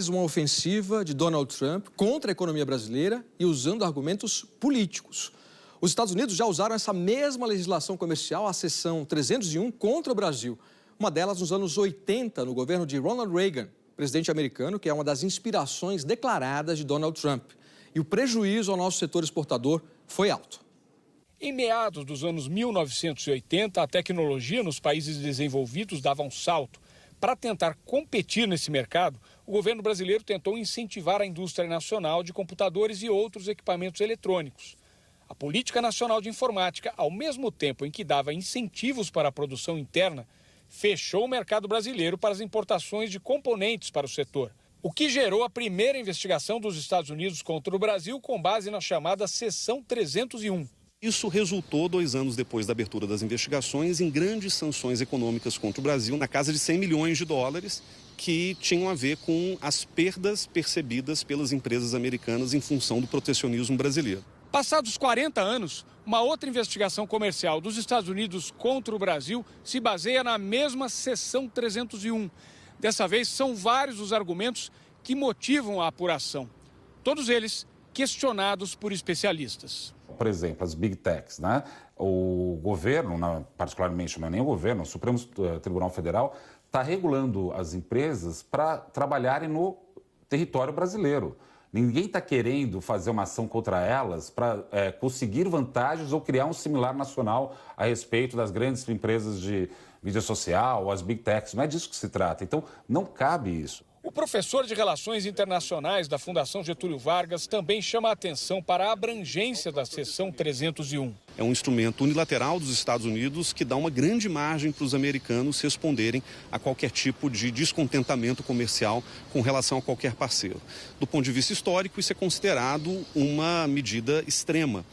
Uma ofensiva de Donald Trump contra a economia brasileira e usando argumentos políticos. Os Estados Unidos já usaram essa mesma legislação comercial, a seção 301, contra o Brasil. Uma delas nos anos 80, no governo de Ronald Reagan, presidente americano, que é uma das inspirações declaradas de Donald Trump. E o prejuízo ao nosso setor exportador foi alto. Em meados dos anos 1980, a tecnologia nos países desenvolvidos dava um salto. Para tentar competir nesse mercado, o governo brasileiro tentou incentivar a indústria nacional de computadores e outros equipamentos eletrônicos. A Política Nacional de Informática, ao mesmo tempo em que dava incentivos para a produção interna, fechou o mercado brasileiro para as importações de componentes para o setor, o que gerou a primeira investigação dos Estados Unidos contra o Brasil com base na chamada Seção 301. Isso resultou, 2 anos depois da abertura das investigações, em grandes sanções econômicas contra o Brasil, na casa de 100 milhões de dólares, que tinham a ver com as perdas percebidas pelas empresas americanas em função do protecionismo brasileiro. Passados 40 anos, uma outra investigação comercial dos Estados Unidos contra o Brasil se baseia na mesma Seção 301. Dessa vez, são vários os argumentos que motivam a apuração. Todos eles questionados por especialistas. Por exemplo, as Big Techs, né? O governo, particularmente não é nem o governo, o Supremo Tribunal Federal está regulando as empresas para trabalharem no território brasileiro. Ninguém está querendo fazer uma ação contra elas para conseguir vantagens ou criar um similar nacional a respeito das grandes empresas de mídia social, as Big Techs. Não é disso que se trata. Então, não cabe isso. O professor de Relações Internacionais da Fundação Getúlio Vargas também chama a atenção para a abrangência da Seção 301. É um instrumento unilateral dos Estados Unidos que dá uma grande margem para os americanos responderem a qualquer tipo de descontentamento comercial com relação a qualquer parceiro. Do ponto de vista histórico, isso é considerado uma medida extrema.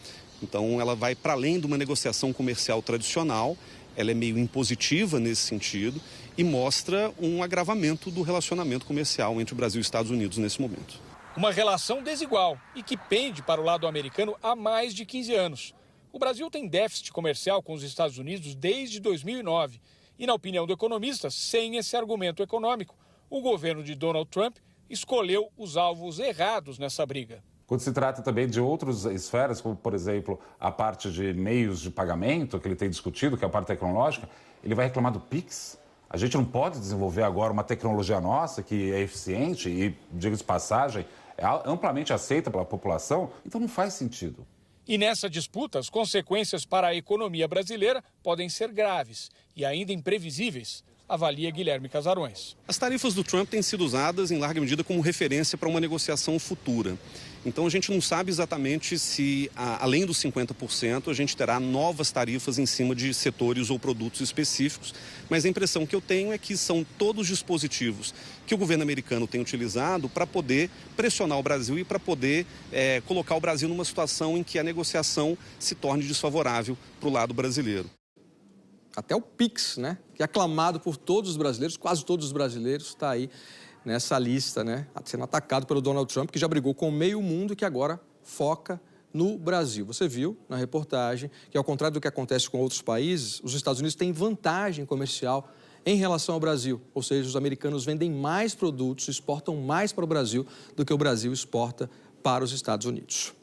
Então, ela vai para além de uma negociação comercial tradicional, ela é meio impositiva nesse sentido e mostra um agravamento do relacionamento comercial entre o Brasil e os Estados Unidos nesse momento. Uma relação desigual e que pende para o lado americano há mais de 15 anos. O Brasil tem déficit comercial com os Estados Unidos desde 2009. E, na opinião do economista, sem esse argumento econômico, o governo de Donald Trump escolheu os alvos errados nessa briga. Quando se trata também de outras esferas, como, por exemplo, a parte de meios de pagamento, que ele tem discutido, que é a parte tecnológica, ele vai reclamar do Pix. A gente não pode desenvolver agora uma tecnologia nossa que é eficiente e, diga-se de passagem, é amplamente aceita pela população, então não faz sentido. E nessa disputa, as consequências para a economia brasileira podem ser graves e ainda imprevisíveis, avalia Guilherme Casarões. As tarifas do Trump têm sido usadas em larga medida como referência para uma negociação futura. Então a gente não sabe exatamente se, além dos 50%, a gente terá novas tarifas em cima de setores ou produtos específicos, mas a impressão que eu tenho é que são todos dispositivos que o governo americano tem utilizado para poder pressionar o Brasil e para poder colocar o Brasil numa situação em que a negociação se torne desfavorável para o lado brasileiro. Até o Pix, né, que é aclamado por todos os brasileiros, quase todos os brasileiros, está aí nessa lista, né, sendo atacado pelo Donald Trump, que já brigou com meio mundo e que agora foca no Brasil. Você viu na reportagem que, ao contrário do que acontece com outros países, os Estados Unidos têm vantagem comercial em relação ao Brasil. Ou seja, os americanos vendem mais produtos, exportam mais para o Brasil do que o Brasil exporta para os Estados Unidos.